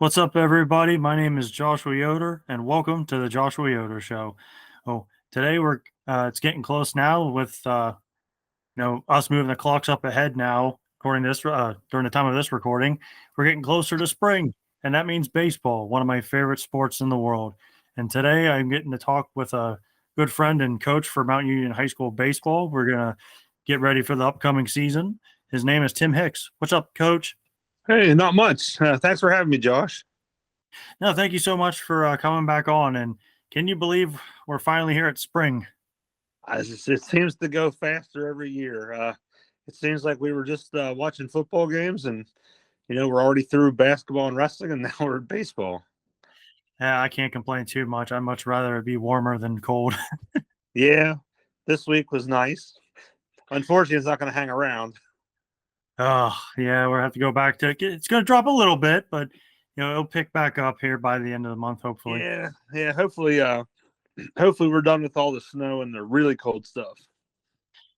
What's up, everybody? My name is Joshua Yoder, and welcome to the Joshua Yoder Show. Oh, today it's getting close now with us moving the clocks up ahead now. According to this, during the time of this recording, we're getting closer to spring, and that means baseball, one of my favorite sports in the world. And today, I'm getting to talk with a good friend and coach for Mount Union High School baseball. We're gonna get ready for the upcoming season. His name is Tim Hicks. What's up, Coach? Hey, not much. Thanks for having me, Josh. No, thank you so much for coming back on. And can you believe we're finally here at spring? It seems to go faster every year. It seems like we were just watching football games, and we're already through basketball and wrestling, and now we're at baseball. Yeah, I can't complain too much. I'd much rather it be warmer than cold. Yeah, this week was nice. Unfortunately, it's not going to hang around. Oh, yeah, we'll have to go back to it's going to drop a little bit, but it'll pick back up here by the end of the month, hopefully. Yeah. Hopefully, we're done with all the snow and the really cold stuff.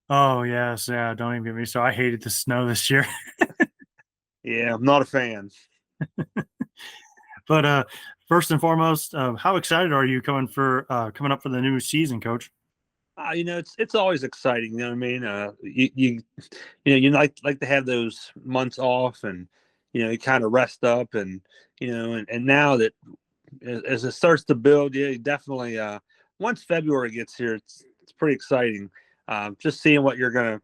Oh, yes, yeah. Don't even get me started. I hated the snow this year. Yeah, I'm not a fan. But first and foremost, how excited are you coming up for the new season, Coach? It's always exciting. You know what I mean? You like to have those months off, and you kind of rest up, and and now that as it starts to build, yeah, definitely. Once February gets here, it's pretty exciting. Just seeing what you're gonna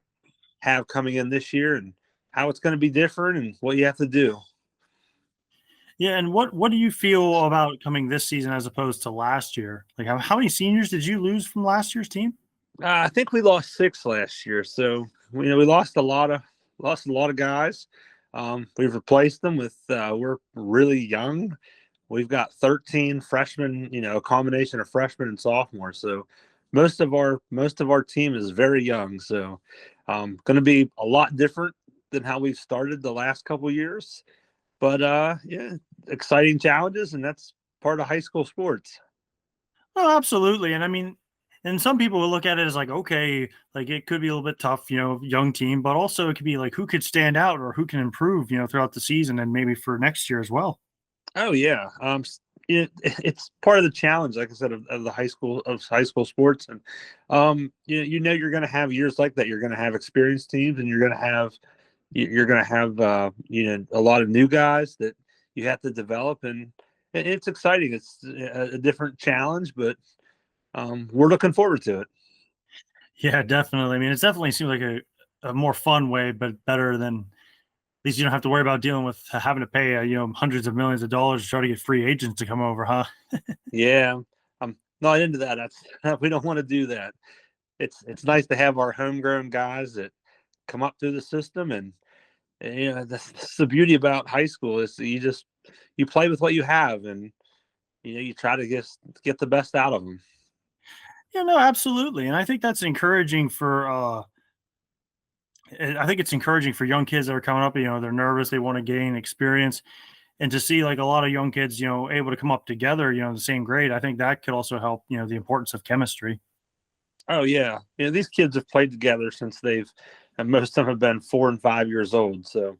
have coming in this year, and how it's going to be different, and what you have to do. Yeah, and what do you feel about coming this season as opposed to last year? Like, how many seniors did you lose from last year's team? I think we lost 6 last year, so we lost a lot of guys. We've replaced them with we're really young. We've got 13 freshmen, a combination of freshmen and sophomores. So most of our team is very young. So going to be a lot different than how we've started the last couple years. But yeah, exciting challenges, and that's part of high school sports. Oh, absolutely. And I mean, and some people will look at it as like, okay, like it could be a little bit tough, young team, but also it could be like who could stand out or who can improve, throughout the season and maybe for next year as well. Oh yeah, it's part of the challenge, like I said, of the high school sports, and you're going to have years like that. You're going to have experienced teams, and you're going to have a lot of new guys that you have to develop, and it's exciting. It's a different challenge, but we're looking forward to it. Yeah, definitely. I mean, it definitely seems like a more fun way, but better than at least you don't have to worry about dealing with having to pay, hundreds of millions of dollars to try to get free agents to come over, huh? Yeah, I'm not into that. That's we don't want to do that. It's nice to have our homegrown guys that come up through the system, and that's the beauty about high school is you play with what you have, and you try to get the best out of them. Yeah, no, absolutely. And I think that's encouraging I think it's encouraging for young kids that are coming up, they're nervous, they want to gain experience and to see like a lot of young kids, able to come up together, in the same grade. I think that could also help, the importance of chemistry. Oh yeah, these kids have played together since and most of them have been 4 and 5 years old. So,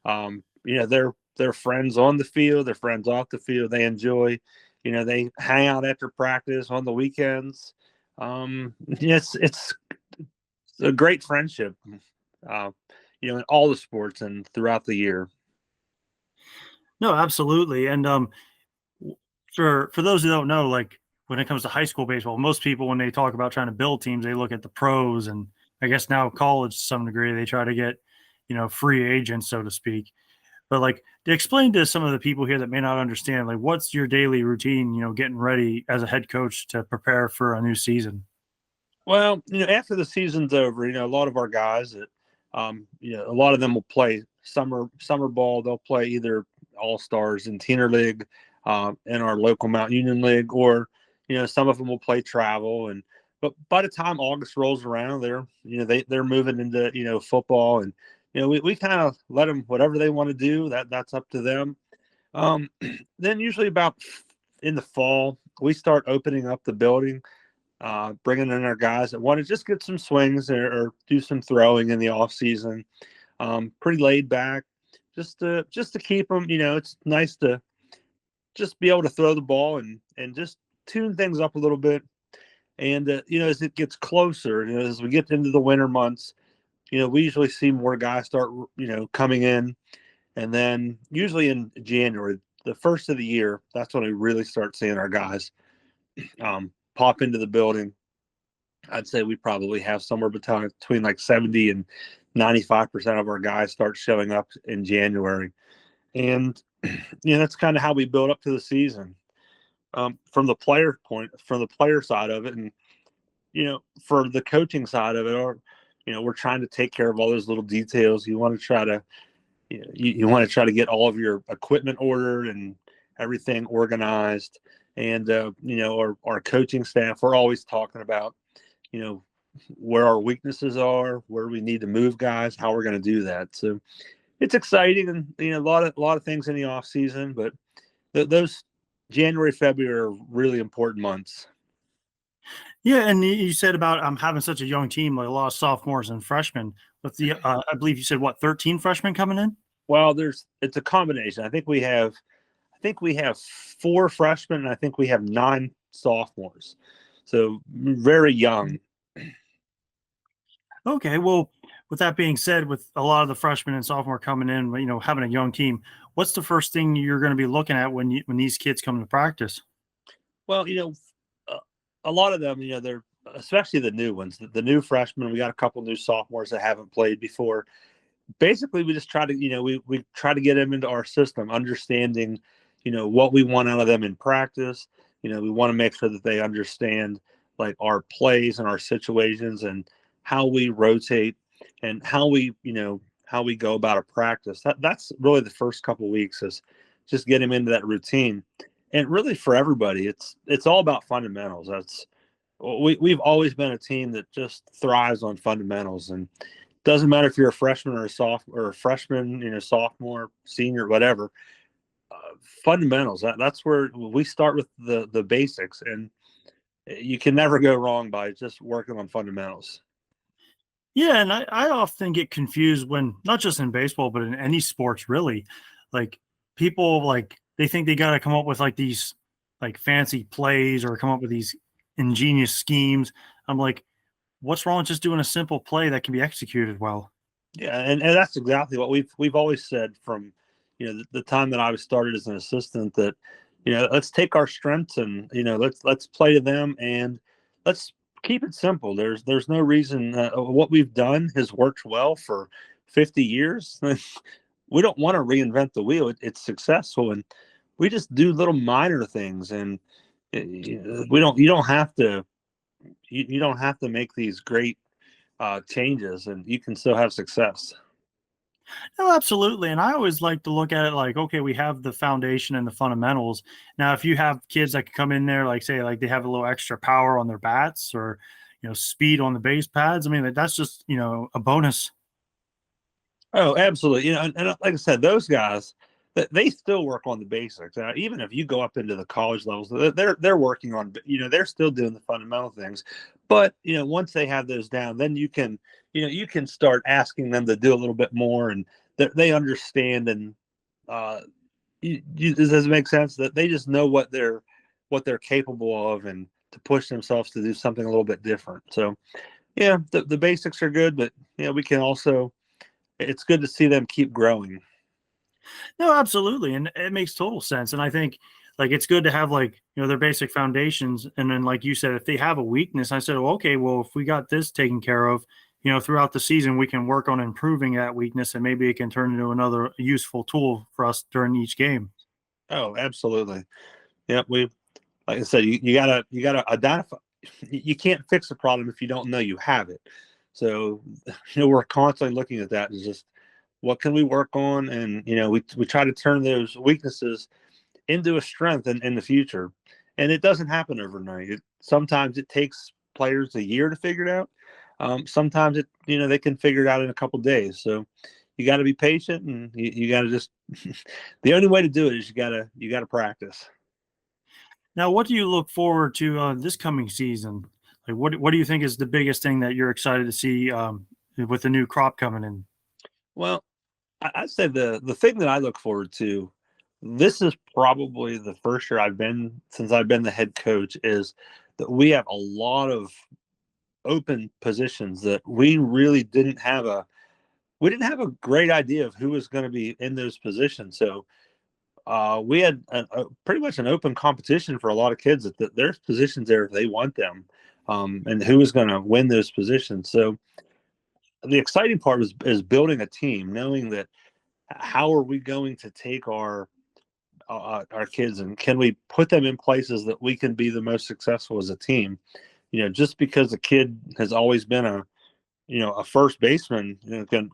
they're friends on the field, they're friends off the field. They enjoy, they hang out after practice on the weekends. It's a great friendship, uh, in all the sports and throughout the year. No, absolutely. And for those who don't know, like when it comes to high school baseball, most people when they talk about trying to build teams, they look at the pros and I guess now college to some degree, they try to get, free agents, so to speak. But like to explain to some of the people here that may not understand, like what's your daily routine, getting ready as a head coach to prepare for a new season? Well, after the season's over, a lot of our guys that, a lot of them will play summer ball. They'll play either All Stars in Teener League, in our local Mount Union League, or some of them will play travel. And but by the time August rolls around, they're moving into football, and we kind of let them whatever they want to do. That's up to them. Um, then usually about in the fall, we start opening up the building, bringing in our guys that want to just get some swings or do some throwing in the off season. Pretty laid back, just to keep them. It's nice to just be able to throw the ball and just tune things up a little bit. And as it gets closer, as we get into the winter months, we usually see more guys start coming in, and then usually in January, the first of the year, that's when we really start seeing our guys pop into the building. I'd say we probably have somewhere between like 70 and 95% of our guys start showing up in January. And, that's kind of how we build up to the season. From the player side of it, and, for the coaching side of it, we're trying to take care of all those little details. You want to try to, you want to try to get all of your equipment ordered and everything organized. And, our coaching staff, we're always talking about, where our weaknesses are, where we need to move guys, how we're going to do that. So it's exciting, and a lot of things in the off season, but those January, February are really important months. Yeah, and you said about having such a young team, like a lot of sophomores and freshmen. With the, I believe you said 13 freshmen coming in. Well, it's a combination. I think we have 4 freshmen, and I think we have 9 sophomores. So very young. Okay, well, with that being said, with a lot of the freshmen and sophomore coming in, having a young team, what's the first thing you're going to be looking at when these kids come to practice? Well, a lot of them, they're especially the new ones, the new freshmen. We got a couple new sophomores that haven't played before. Basically, we just try to, we try to get them into our system, understanding, what we want out of them in practice. We want to make sure that they understand like our plays and our situations and how we rotate and how we go about a practice. That's really the first couple of weeks, is just get them into that routine. And really for everybody, it's all about fundamentals. We've always been a team that just thrives on fundamentals, and doesn't matter if you're a freshman or a freshman, sophomore, senior, whatever. Fundamentals. That's where we start with the basics, and you can never go wrong by just working on fundamentals. Yeah, and I often get confused when, not just in baseball, but in any sports really, like people they think they got to come up with like these like fancy plays or come up with these ingenious schemes. I'm like, what's wrong with just doing a simple play that can be executed well? Yeah, and that's exactly what we've always said from the time that I was started as an assistant, that let's take our strengths and let's play to them, and let's keep it simple. There's no reason what we've done has worked well for 50 years. We don't want to reinvent the wheel. It's successful, and we just do little minor things, and we don't you don't have to you don't have to make these great changes, and you can still have success. No, absolutely. And I always like to look at it like, okay, we have the foundation and the fundamentals. Now, if you have kids that can come in there, like say, like they have a little extra power on their bats or, speed on the base pads, I mean, that's just, a bonus. Oh, absolutely. And like I said, those guys, they still work on the basics. Even if you go up into the college levels, they're working on, they're still doing the fundamental things. But once they have those down, then you can start asking them to do a little bit more, and they understand. And does this make sense? That they just know what they're capable of, and to push themselves to do something a little bit different. So, yeah, the basics are good, but we can also. It's good to see them keep growing. No, absolutely. And it makes total sense. And I think like it's good to have like, their basic foundations. And then, like you said, if they have a weakness, I said, well, okay, well, if we got this taken care of, throughout the season, we can work on improving that weakness and maybe it can turn into another useful tool for us during each game. Oh, absolutely. Yeah, like I said, you gotta identify. You can't fix a problem if you don't know you have it. So, we're constantly looking at that. Is just what can we work on, and we try to turn those weaknesses into a strength in the future. And it doesn't happen overnight. Sometimes it takes players a year to figure it out. Sometimes they can figure it out in a couple of days. So you got to be patient, and you got to just the only way to do it is you gotta practice. Now, what do you look forward to this coming season? Like, what do you think is the biggest thing that you're excited to see with the new crop coming in? Well, I'd say the thing that I look forward to this is probably the first year since I've been the head coach, is that we have a lot of open positions that we really didn't have a great idea of who was going to be in those positions. So we had pretty much an open competition for a lot of kids that there's positions there if they want them, and who is going to win those positions. So the exciting part is building a team, knowing that how are we going to take our kids, and can we put them in places that we can be the most successful as a team. Just because a kid has always been a first baseman,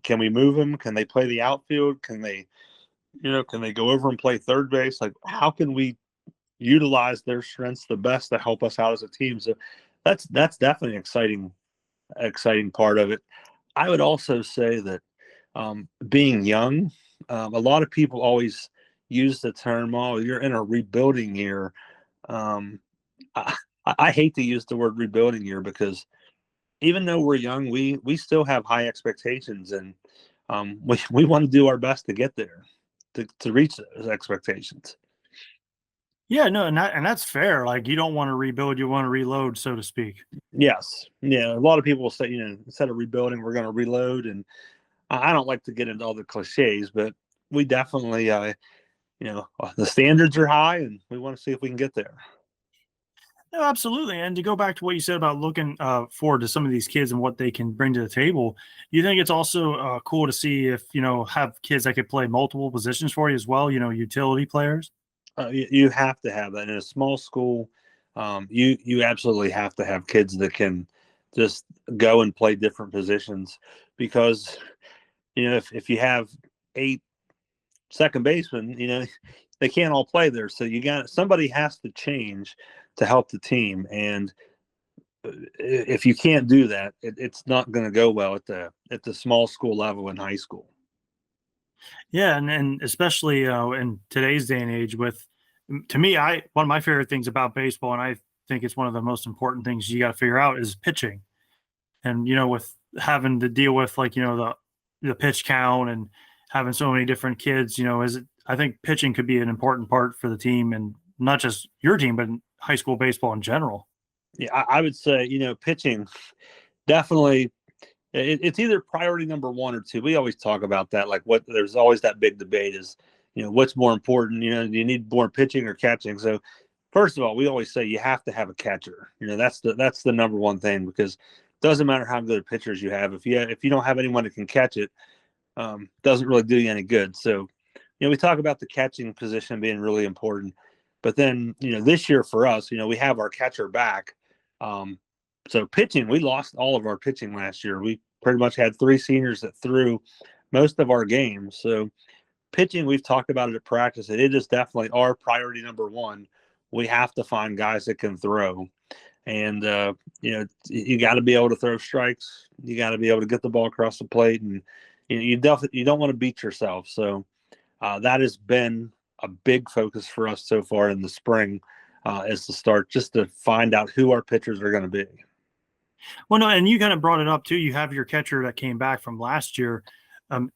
can we move them? Can they play the outfield? Can they go over and play third base? Like, how can we utilize their strengths the best to help us out as a team? So that's definitely an exciting part of it. I would also say that being young, a lot of people always use the term, "Oh, you're in a rebuilding year." I, I hate to use the word rebuilding year, because even though we're young, we still have high expectations, and we want to do our best to get there, to reach those expectations. Yeah, no, and that's fair. Like, you don't want to rebuild, you want to reload, so to speak. Yes, yeah. A lot of people say, instead of rebuilding, we're going to reload, and I don't like to get into all the cliches, but we definitely, the standards are high, and we want to see if we can get there. No, absolutely. And to go back to what you said about looking forward to some of these kids and what they can bring to the table, you think it's also cool to see if, have kids that could play multiple positions for you as well, utility players? You have to have that in a small school. You absolutely have to have kids that can just go and play different positions, because if you have 8 second basemen, they can't all play there. So somebody has to change to help the team, and if you can't do that, it's not going to go well at the small school level in high school. Yeah, and especially in today's day and age, to me, I one of my favorite things about baseball, and I think it's one of the most important things you got to figure out, is pitching. And with having to deal with, like, the pitch count and having so many different kids, I think pitching could be an important part for the team, and not just your team, but in high school baseball in general. Yeah, I would say pitching definitely. It's either priority number 1 or 2. We always talk about that. Like, there's always that big debate is, what's more important? Do you need more pitching or catching? So, first of all, we always say you have to have a catcher. That's the number one thing, because it doesn't matter how good pitchers you have. If you don't have anyone that can catch it, doesn't really do you any good. So, we talk about the catching position being really important. But then, this year for us, we have our catcher back. So pitching, we lost all of our pitching last year. We pretty much had 3 seniors that threw most of our games. So pitching, we've talked about it at practice, and it is definitely our priority number 1. We have to find guys that can throw. And, you got to be able to throw strikes. You got to be able to get the ball across the plate. And you don't want to beat yourself. So that has been a big focus for us so far in the spring, is to start just to find out who our pitchers are going to be. Well, no, and you kind of brought it up too. You have your catcher that came back from last year. Um,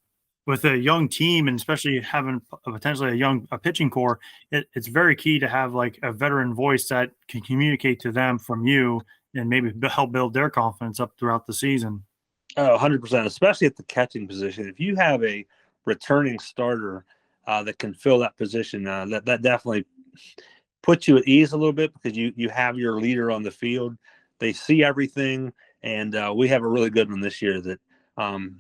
with a young team, and especially having potentially a pitching core, it's very key to have like a veteran voice that can communicate to them from you, and maybe help build their confidence up throughout the season. Oh, 100%, especially at the catching position. If you have a returning starter that can fill that position, that definitely puts you at ease a little bit, because you have your leader on the field. They see everything, and we have a really good one this year that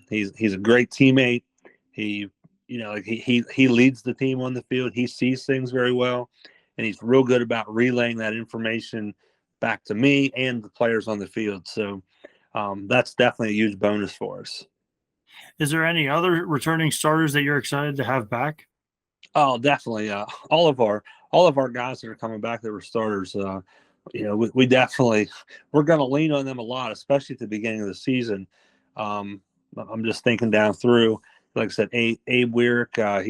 he's a great teammate. He he leads the team on the field. He sees things very well, and he's real good about relaying that information back to me and the players on the field. So that's definitely a huge bonus for us. Is there any other returning starters that you're excited to have back? Oh, definitely. All of our guys that are coming back that were starters. We definitely, we're going to lean on them a lot, especially at the beginning of the season. I'm just thinking down through, like I said, Abe Weirick.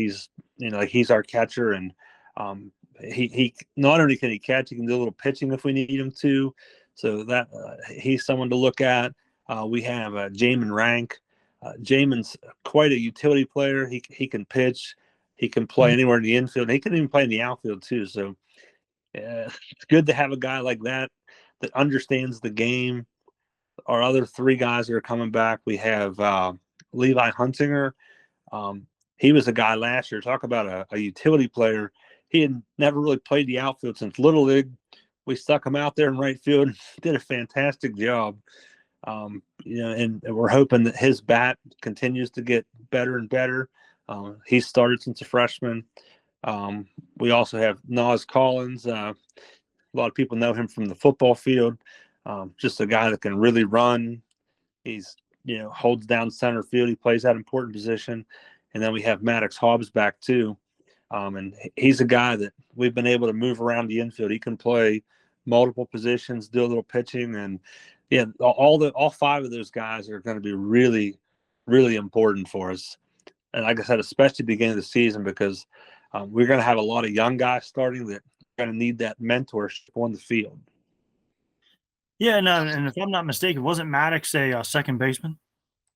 He's our catcher, and he not only can he catch, he can do a little pitching if we need him to. So that he's someone to look at. We have Jamin Rank. Jamin's quite a utility player. He can pitch. He can play anywhere in the infield. And he can even play in the outfield too. So it's good to have a guy like that understands the game. Our other three guys that are coming back, we have Levi Hunsinger. He was a guy last year. Talk about a utility player. He had never really played the outfield since Little League. We stuck him out there in right field and did a fantastic job. And we're hoping that his bat continues to get better and better. He started since a freshman. We also have Nas Collins. A lot of people know him from the football field. Just a guy that can really run. He's, holds down center field. He plays that important position. And then we have Maddox Hobbs back too. And he's a guy that we've been able to move around the infield. He can play multiple positions, do a little pitching, and all five of those guys are going to be really, really important for us. And like I said, especially beginning of the season, because we're going to have a lot of young guys starting that are going to need that mentorship on the field. Yeah, no, and if I'm not mistaken, wasn't Maddox a second baseman?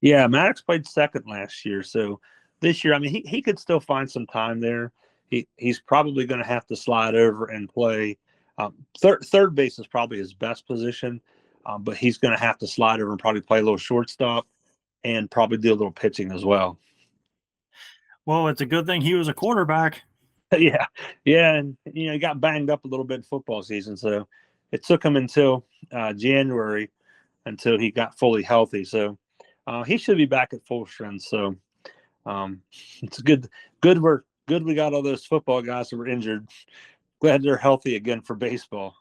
Yeah, Maddox played second last year, so this year, I mean, he could still find some time there. He's probably going to have to slide over and play. Third base is probably his best position, but he's going to have to slide over and probably play a little shortstop and probably do a little pitching as well. Well, it's a good thing he was a quarterback. Yeah, and he got banged up a little bit in football season, so it took him until January until he got fully healthy. So he should be back at full strength. So it's good. Good we got all those football guys that were injured. Glad they're healthy again for baseball.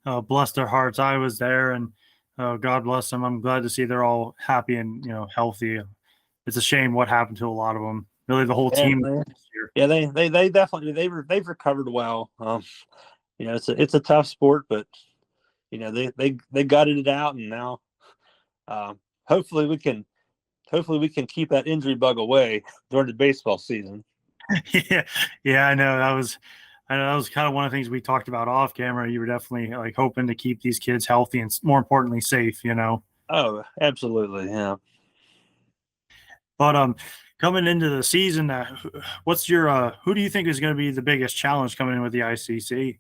Oh, bless their hearts. I was there, and God bless them. I'm glad to see they're all happy and healthy. It's a shame what happened to a lot of them. Really, the whole team this year. Yeah, they definitely they've recovered well. It's a tough sport, but they gutted it out, and now hopefully we can keep that injury bug away during the baseball season. Yeah, I know that was kind of one of the things we talked about off camera. You were definitely like hoping to keep these kids healthy and more importantly safe. Oh, absolutely, yeah. But coming into the season, what's your who do you think is going to be the biggest challenge coming in with the ICC?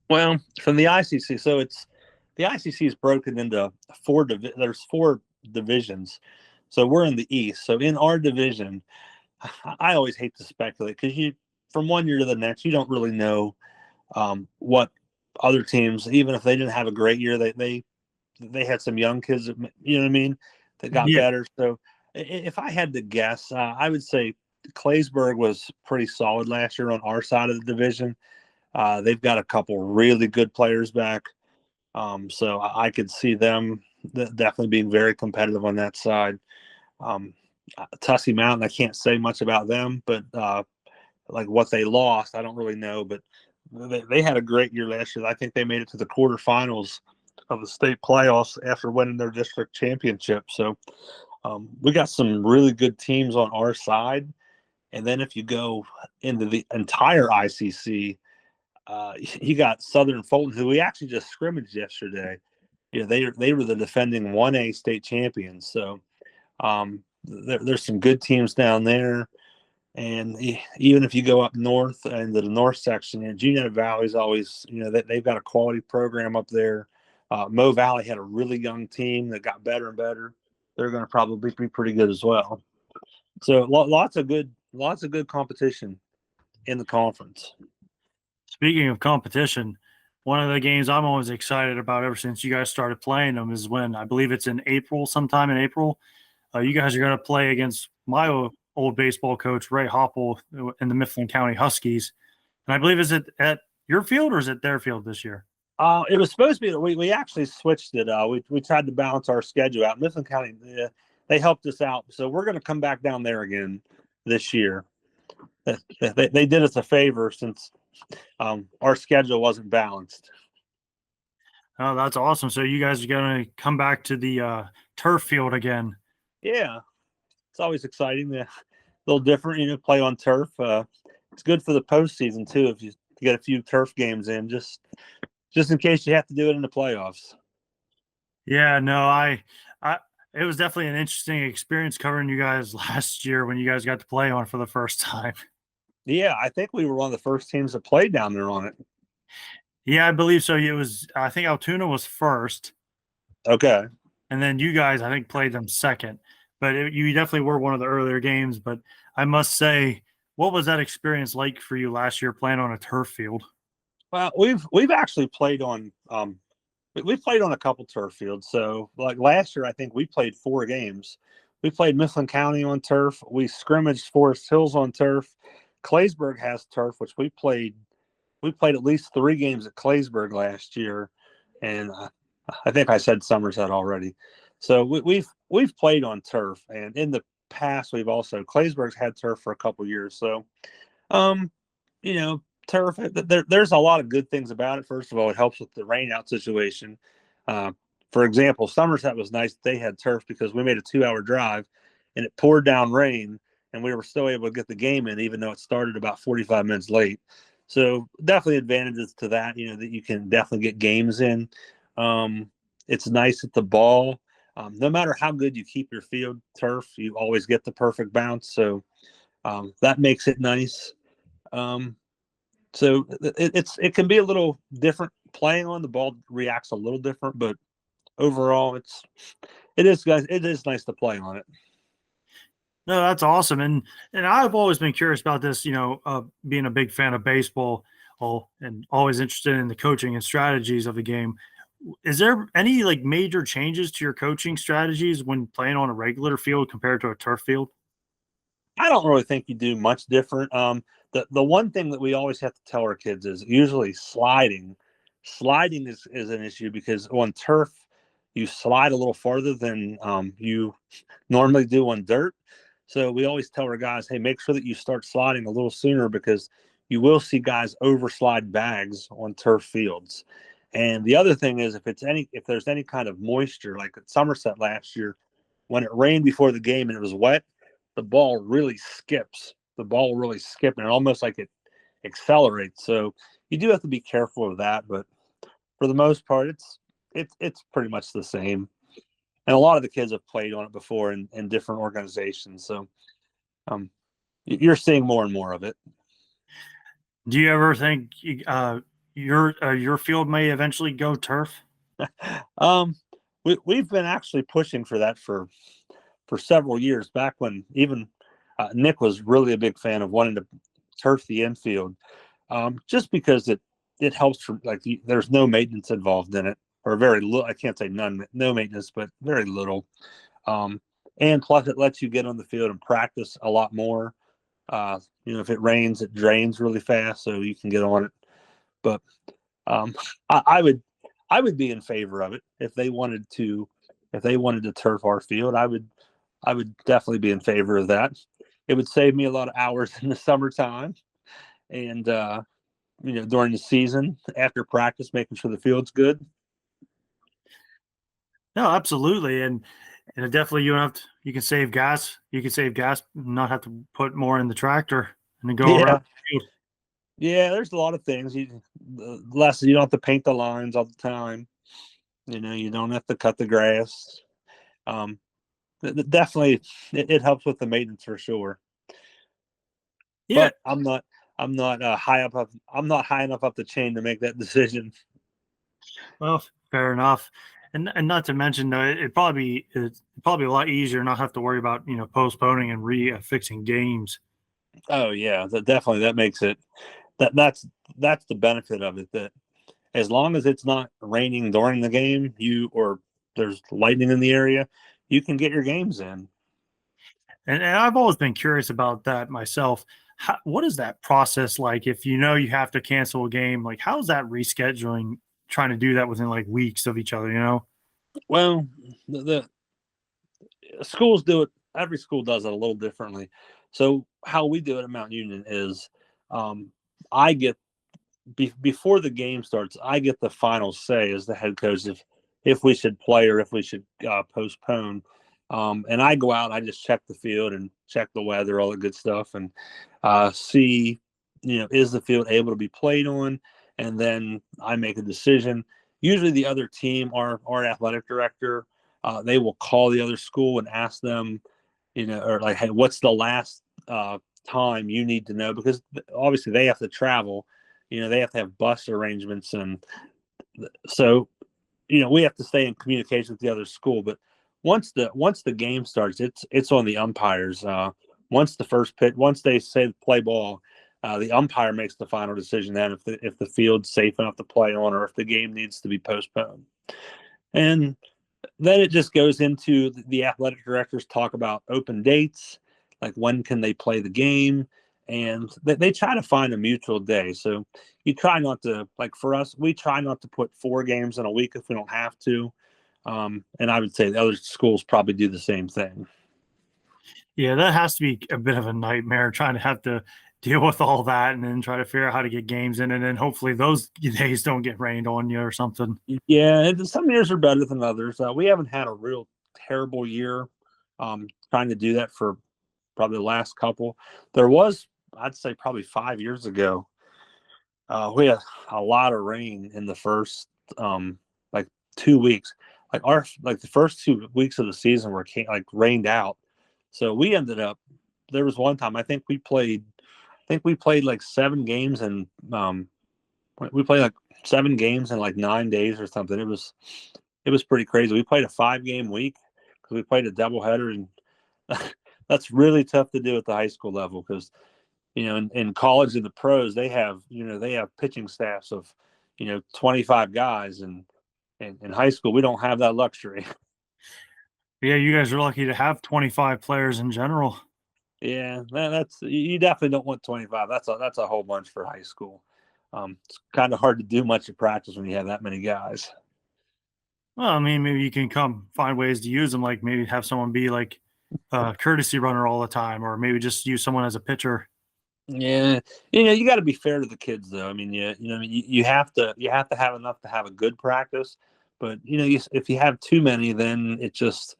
Well, from the ICC, so the ICC is broken into there's four divisions. So we're in the East. So in our division, I always hate to speculate because from one year to the next, you don't really know what other teams, even if they didn't have a great year, they had some young kids, that, you know what I mean, that got better. So if I had to guess, I would say Claysburg was pretty solid last year on our side of the division. They've got a couple really good players back. So I could see them definitely being very competitive on that side. Tussey Mountain, I can't say much about them, but like what they lost, I don't really know. But they had a great year last year. I think they made it to the quarterfinals of the state playoffs after winning their district championship. So we got some really good teams on our side. And then if you go into the entire ICC, you got Southern Fulton, who we actually just scrimmaged yesterday. They were the defending 1A state champions. So there's some good teams down there. And even if you go up north into the north section, Junior Valley's always, they've got a quality program up there. Mo Valley had a really young team that got better and better. They're going to probably be pretty good as well. So lots of good competition in the conference. Speaking of competition, one of the games I'm always excited about ever since you guys started playing them is when I believe it's in April, sometime in April. You guys are going to play against my old baseball coach, Ray Hopple, in the Mifflin County Huskies. And I believe, is it at your field or is it their field this year? It was supposed to be. We actually switched it. We tried to balance our schedule out. Mifflin County, they helped us out, so we're going to come back down there again this year. They did us a favor since our schedule wasn't balanced. Oh, that's awesome! So you guys are going to come back to the turf field again? Yeah, it's always exciting. A little different, play on turf. It's good for the postseason too if you get a few turf games in, just in case you have to do it in the playoffs. Yeah, no, it was definitely an interesting experience covering you guys last year when you guys got to play on for the first time. Yeah, I think we were one of the first teams that played down there on it. Yeah, I believe so. It was, I think Altoona was first, Okay. and then you guys, I think, played them second. But you definitely were one of the earlier games. But I must say, what was that experience like for you last year playing on a turf field? Well, we've actually played on we played on a couple turf fields. So like last year, I think we played 4 games. We played Mifflin County on turf. We scrimmaged Forest Hills on turf. Claysburg has turf, which we played. We played at least 3 games at Claysburg last year, and I think I said Somerset already. So we've played on turf, and in the past we've also Claysburg's had turf for a couple years. So um, you know, turf. There's a lot of good things about it. First of all, it helps with the rain out situation. Uh, for example, Somerset was nice. They had turf because we made a 2-hour drive, and it poured down rain, and we were still able to get the game in, even though it started about 45 minutes late. So definitely advantages to that. That you can definitely get games in. Um, it's nice at the ball. No matter how good you keep your field turf, you always get the perfect bounce. So that makes it nice. Um, so it can be a little different. Playing on the ball reacts a little different, but overall, it is guys. It is nice to play on it. No, that's awesome. And I've always been curious about this, being a big fan of baseball, and always interested in the coaching and strategies of the game. Is there any like major changes to your coaching strategies when playing on a regular field compared to a turf field? I don't really think you do much different. The one thing that we always have to tell our kids is usually sliding. Sliding is an issue because on turf you slide a little farther than you normally do on dirt. So we always tell our guys, hey, make sure that you start sliding a little sooner because you will see guys overslide bags on turf fields. And the other thing is if there's any kind of moisture, like at Somerset last year, when it rained before the game and it was wet, the ball really skips. The ball will really skip and almost like it accelerates. So you do have to be careful of that, but for the most part, it's pretty much the same. And a lot of the kids have played on it before in different organizations. So um, you're seeing more and more of it. Do you ever think your field may eventually go turf? um, we've been actually pushing for that for several years. Back when even Nick was really a big fan of wanting to turf the infield, just because it helps for there's no maintenance involved in it, or very little. I can't say no maintenance, but very little. Um, and plus, it lets you get on the field and practice a lot more. If it rains, it drains really fast, so you can get on it. But um, I would be in favor of it if they wanted to turf our field. I would definitely be in favor of that. It would save me a lot of hours in the summertime, and during the season after practice, making sure the field's good. No, absolutely. And it definitely you don't have to, you can save gas. You can save gas, not have to put more in the tractor and then go around Yeah, the field. yeah. There's a lot of things. Less you don't have to paint the lines all the time. You don't have to cut the grass. Um, Definitely, it helps with the maintenance for sure. Yeah. But I'm not high enough up the chain to make that decision. Well, fair enough. And not to mention, it's probably a lot easier not have to worry about postponing and fixing games. Oh yeah, definitely that makes it that's the benefit of it. That as long as it's not raining during the game, or there's lightning in the area, you can get your games in. And I've always been curious about that myself. What is that process like if you have to cancel a game? Like, how's that rescheduling, trying to do that within like weeks of each other, you know? Well, the schools do it. Every school does it a little differently. So how we do it at Mount Union is, um, I get before the game starts, I get the final say as the head coach if we should play or if we should postpone. And I go out, I just check the field and check the weather, all the good stuff, and see, is the field able to be played on? And then I make a decision. Usually, the other team, our athletic director, they will call the other school and ask them, or like, hey, what's the last time you need to know? Because obviously they have to travel, they have to have bus arrangements. And so, we have to stay in communication with the other school. But once the game starts, it's on the umpires. Once the first pitch, once they say play ball, the umpire makes the final decision then if the field's safe enough to play on, or if the game needs to be postponed. And then it just goes into the athletic directors talk about open dates, like when can they play the game, and they try to find a mutual day. So you try not to, like for us, we try not to put 4 games in a week if we don't have to. And I would say the other schools probably do the same thing. Yeah, that has to be a bit of a nightmare trying to have to deal with all that and then try to figure out how to get games in, and then hopefully those days don't get rained on you or something. Yeah, and some years are better than others. We haven't had a real terrible year trying to do that for probably the last couple. There was, I'd say, probably 5 years ago. We had a lot of rain in the first like 2 weeks. Like the first 2 weeks of the season were like rained out. So we ended up. There was one time I think we played like 7 games, and we played like 7 games in like 9 days or something. It was pretty crazy. We played a 5-game week because we played a doubleheader, and that's really tough to do at the high school level because in college and the pros they have pitching staffs of 25 guys, and in high school we don't have that luxury. Yeah, you guys are lucky to have 25 players in general. Yeah, that's you definitely don't want 25. That's a whole bunch for high school. It's kind of hard to do much at practice when you have that many guys. Well, I mean, maybe you can come find ways to use them, like maybe have someone be like a courtesy runner all the time, or maybe just use someone as a pitcher. Yeah, you got to be fair to the kids, though. I mean, you have to have enough to have a good practice, but if you have too many, then it just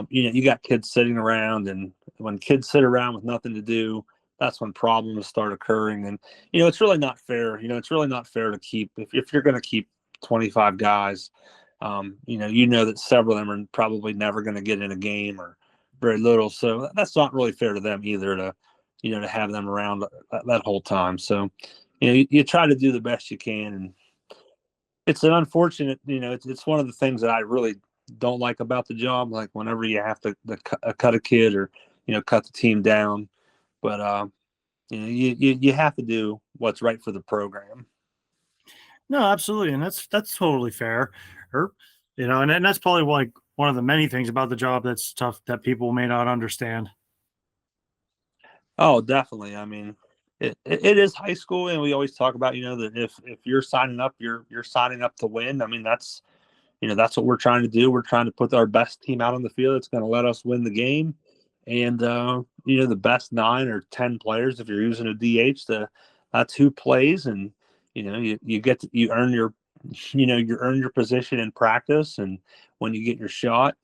you got kids sitting around, and when kids sit around with nothing to do, that's when problems start occurring. And it's really not fair. It's really not fair to keep if you're going to keep 25 guys. That several of them are probably never going to get in a game or very little, so that's not really fair to them either to have them around that whole time. So, you try to do the best you can. And it's an unfortunate, it's one of the things that I really don't like about the job. Like whenever you have to cut a kid or, cut the team down, but, you have to do what's right for the program. No, absolutely, and that's totally fair. Or, and that's probably like one of the many things about the job that's tough that people may not understand. Oh, definitely. I mean, it is high school, and we always talk about, that if you're signing up, you're signing up to win. I mean, that's what we're trying to do. We're trying to put our best team out on the field. It's going to let us win the game. And the best 9 or 10 players, if you're using a DH, that's who plays. And you earn your you earn your position in practice and when you get your shot.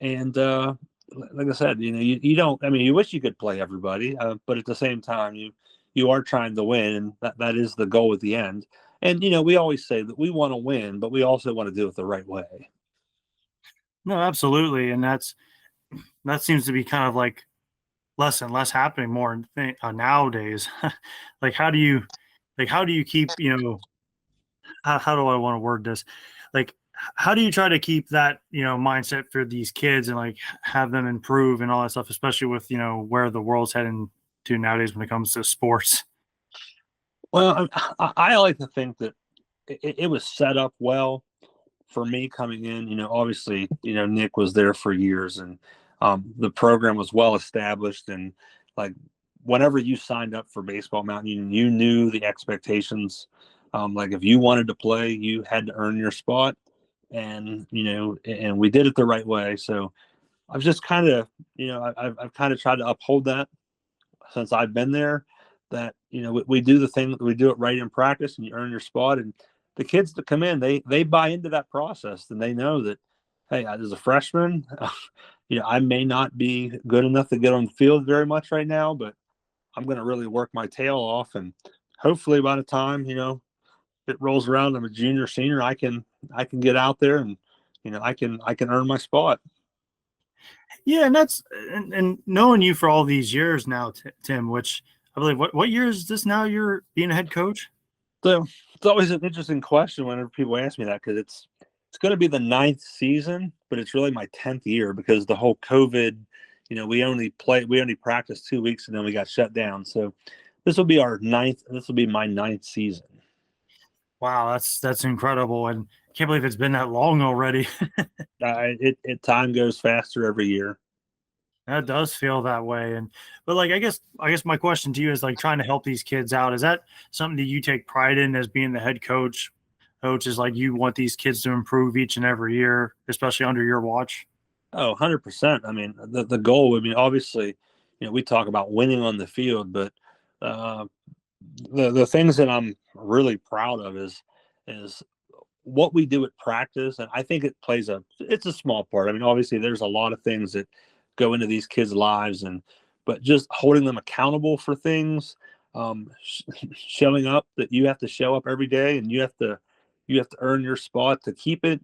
And like I said, you don't. I mean, you wish you could play everybody, but at the same time, you are trying to win, and that is the goal at the end. And we always say that we want to win, but we also want to do it the right way. No, absolutely, and that seems to be kind of like less and less happening more nowadays. like how do you how do you keep how do I want to word this? Like, how do you try to keep that, mindset for these kids and like have them improve and all that stuff, especially with, where the world's heading to nowadays when it comes to sports? Well, I like to think that it was set up well for me coming in. Obviously, Nick was there for years, and the program was well established. And like, whenever you signed up for Baseball Mountain Union, you knew the expectations. Like, if you wanted to play, you had to earn your spot, and and we did it the right way. So I've just kind of, I've kind of tried to uphold that since I've been there. That we do the thing, we do it right in practice, and you earn your spot. And the kids that come in, they buy into that process, and they know that, hey, as a freshman, I may not be good enough to get on the field very much right now, but I'm going to really work my tail off, and hopefully by the time it rolls around, I'm a junior, senior, I can get out there and I can earn my spot. Yeah, and and knowing you for all these years now, Tim. Which I believe what year is this now? You're being a head coach. So it's always an interesting question whenever people ask me that, because it's going to be the ninth season, but it's really my 10th year because the whole COVID. We only practiced 2 weeks and then we got shut down. So this will be our ninth. This will be my ninth season. Wow, that's incredible, and can't believe it's been that long already. Time goes faster every year. That does feel that way, and but like I guess my question to you is like trying to help these kids out. Is that something that you take pride in as being the head coach? Coach is like you want these kids to improve each and every year, especially under your watch. Oh, 100%. I mean, the goal would be, obviously, we talk about winning on the field, but uh, the things that I'm really proud of is what we do at practice, and I think it's a small part. I mean, obviously, there's a lot of things that go into these kids' lives, but just holding them accountable for things, showing up, that you have to show up every day, and you have to earn your spot to keep it.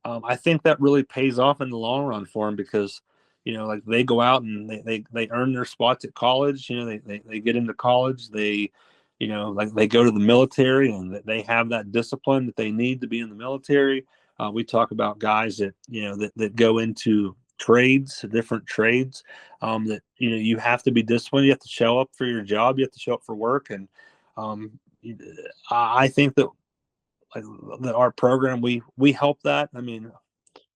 I think that really pays off in the long run for them, because like they go out and they earn their spots at college. They get into college. Like they go to the military, and they have that discipline that they need to be in the military. We talk about guys that go into different trades, that you have to be disciplined. You have to show up for your job. You have to show up for work. And um, I think that, like, that our program, we help that. I mean,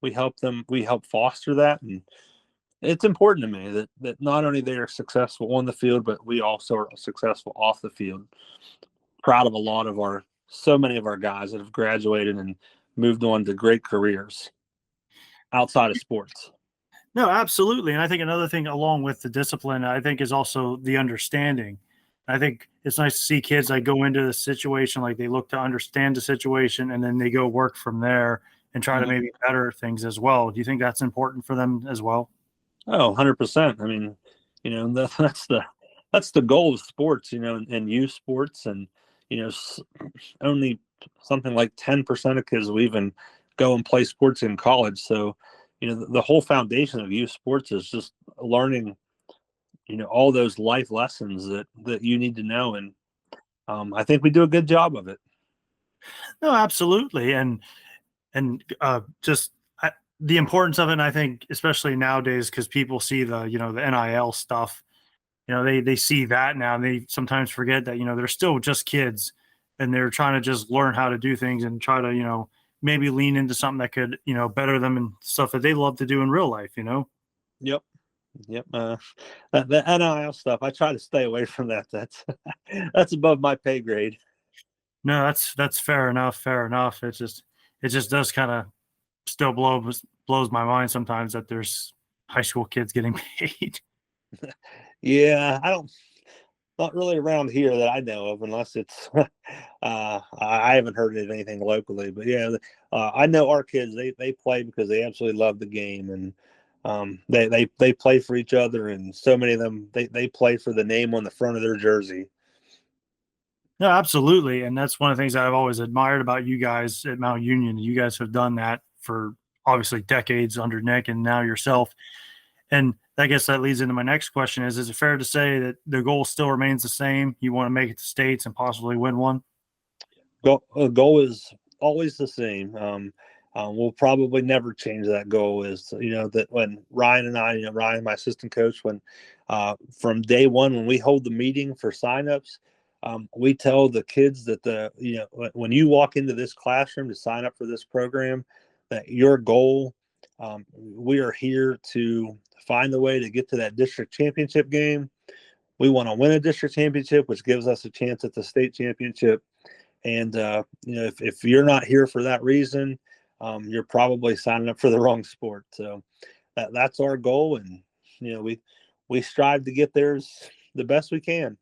we help foster that, and it's important to me that not only they are successful on the field, but we also are successful off the field. Proud of so many of our guys that have graduated and moved on to great careers outside of sports. No, absolutely. And I think another thing along with the discipline, I think is also the understanding. I think it's nice to see kids like go into the situation, like they look to understand the situation and then they go work from there and try to Mhm. maybe better things as well. Do you think that's important for them as well? Oh, 100%. I mean, that's the goal of sports, and youth sports. And you know only something like 10% of kids will even go and play sports in college. So the whole foundation of youth sports is just learning all those life lessons that you need to know. And I think we do a good job of it. No, absolutely. And just the importance of it. And I think especially nowadays because people see the NIL stuff. They see that now and they sometimes forget that they're still just kids and they're trying to just learn how to do things and try to maybe lean into something that could better them and stuff that they love to do in real life. Yep. Yep. The NIL stuff, I try to stay away from that. That's above my pay grade. No, that's fair enough. It just does kind of still blows my mind sometimes that there's high school kids getting paid. Yeah, not really around here that I know of, unless it's I haven't heard of anything locally. But yeah, I know our kids, they play because they absolutely love the game. And they play for each other, and so many of them they play for the name on the front of their jersey. No, absolutely. And that's one of the things that I've always admired about you guys at Mount Union. You guys have done that for obviously decades under Nick and now yourself. And I guess that leads into my next question is it fair to say that the goal still remains the same? You want to make it to states and possibly win one? Goal is always the same. We'll probably never change that goal. Is that when Ryan and I, Ryan, my assistant coach, when from day one when we hold the meeting for signups, we tell the kids that when you walk into this classroom to sign up for this program, that your goal, we are here to find a way to get to that district championship game. We want to win a district championship, which gives us a chance at the state championship. And if you're not here for that reason, you're probably signing up for the wrong sport. So that's our goal, and we strive to get there the best we can.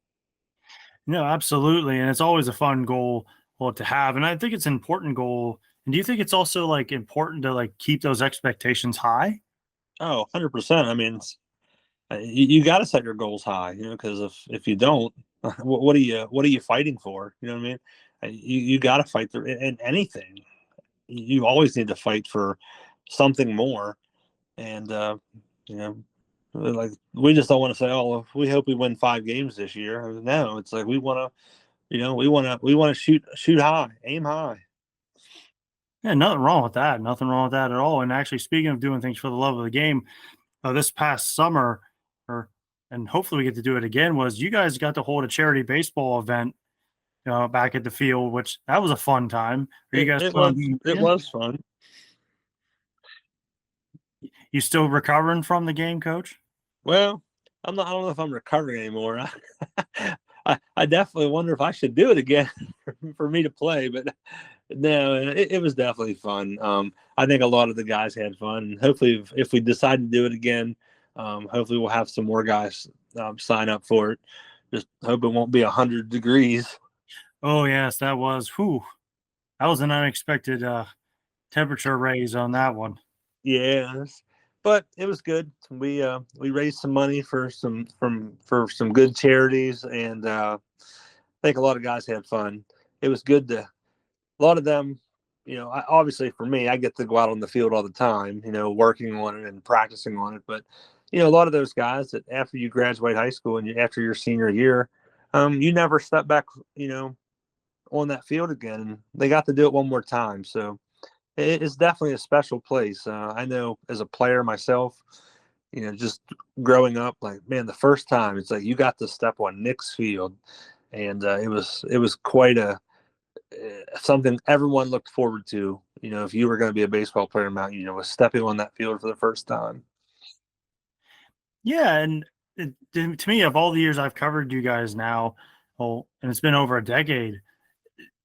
No, absolutely. And it's always a fun goal to have. And I think it's an important goal. And do you think it's also like important to like keep those expectations high? Oh, 100%. I mean, you got to set your goals high, because if you don't, what are you fighting for? You know what I mean? You got to fight in anything. You always need to fight for something more. And you know, like we just don't want to say, oh, we hope we win 5 games this year. No, it's like we want to, we want to shoot high, aim high. Yeah, nothing wrong with that. Nothing wrong with that at all. And actually, speaking of doing things for the love of the game, this past summer, or and hopefully we get to do it again, was you guys got to hold a charity baseball event back at the field, which that was a fun time. Are you It, guys it planning on was doing it it again? was fun. You still recovering from the game, Coach? Well, I'm not. I don't know if I'm recovering anymore. I definitely wonder if I should do it again for me to play, but no, it was definitely fun. I think a lot of the guys had fun, and hopefully, if we decide to do it again, hopefully we'll have some more guys sign up for it. Just hope it won't be 100 degrees. Oh yes, that was whew. That was an unexpected temperature raise on that one. Yes, but it was good. We raised some money for some good charities, and I think a lot of guys had fun. It was good to a lot of them. Obviously for me, I get to go out on the field all the time. Working on it and practicing on it. But a lot of those guys that after you graduate high school and after your senior year, you never step back. On that field again, and they got to do it one more time. So it's definitely a special place. I know as a player myself, just growing up, like, man, the first time it's like you got to step on Nick's field, and it was quite a something everyone looked forward to. If you were going to be a baseball player, was stepping on that field for the first time. Yeah, and to me, of all the years I've covered you guys now, and it's been over a decade,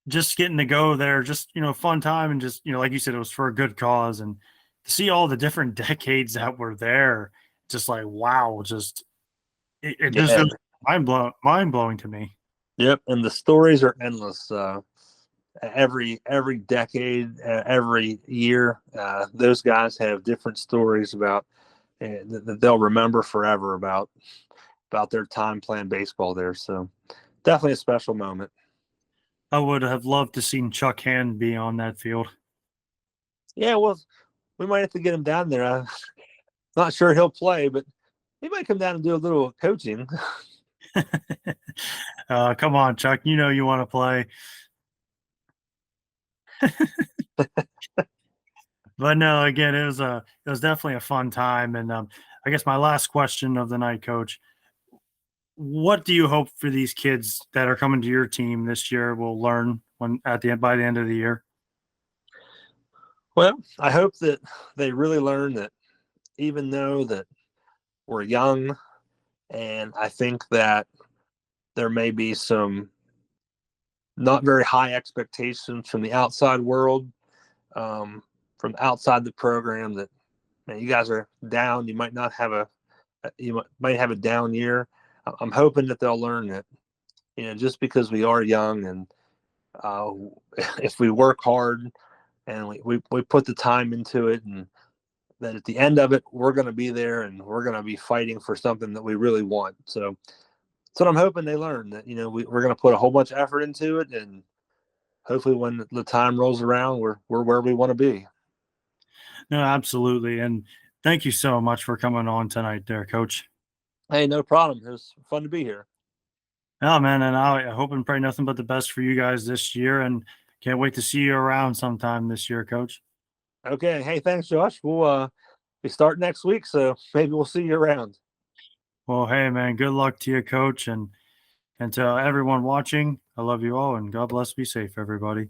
just getting to go there, just fun time, and just like you said, it was for a good cause, and to see all the different decades that were there, just like wow, just it just Yeah. is mind blowing to me. Yep. And the stories are endless. Every decade, every year, those guys have different stories about that they'll remember forever about their time playing baseball there. So definitely a special moment. I would have loved to seen Chuck Hand be on that field. Yeah, well, we might have to get him down there. I'm not sure he'll play, but he might come down and do a little coaching. Come on, Chuck, you want to play. But no, again, it was definitely a fun time, and I guess my last question of the night, Coach, what do you hope for these kids that are coming to your team this year will learn when at the end by the end of the year? Well, I hope that they really learn that even though that we're young, and I think that there may be some not very high expectations from the outside world, from outside the program, that man, you guys are down. You might not have might have a down year. I'm hoping that they'll learn that just because we are young, and uh, if we work hard and we put the time into it, and that at the end of it we're going to be there and we're going to be fighting for something that we really want. So that's what I'm hoping they learn, that we're going to put a whole bunch of effort into it, and hopefully when the time rolls around we're where we want to be. No, absolutely, and thank you so much for coming on tonight, there, Coach. Hey, no problem. It was fun to be here. Oh man, and I hope and pray nothing but the best for you guys this year, and can't wait to see you around sometime this year, Coach. Okay. Hey, thanks, Josh. We'll we start next week, so maybe we'll see you around. Well, hey man, good luck to you, Coach, and to everyone watching. I love you all, and God bless. Be safe, everybody.